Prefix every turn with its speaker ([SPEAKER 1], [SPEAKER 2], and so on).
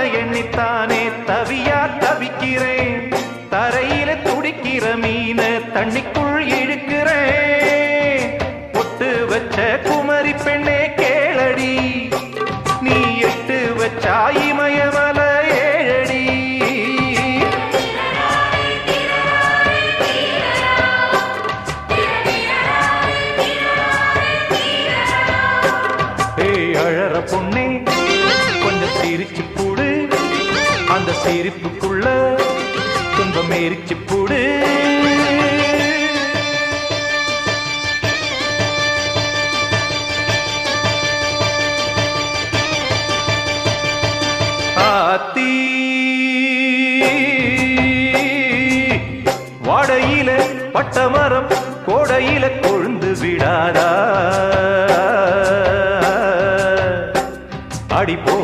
[SPEAKER 1] உன்னை எண்ணித்தானே தவியா தவிக்கிறேன் தரையில துடிக்கிற மீன தண்ணிக்குள் இழுக்கிறேன் பொட்டு வச்ச குமரி பெண்ணே கேளடி நீ எட்டு வச்சா இமயமல ஏழடி அழற பொண்ணே கொஞ்சம் சிரிச்சு போடு அந்த சிரிப்புக்குள்ள துன்பம் எரிச்சு போடு ஆத்தி வாடையில பட்டமரம் கோடையில கொழுந்து விடாதா அடி போ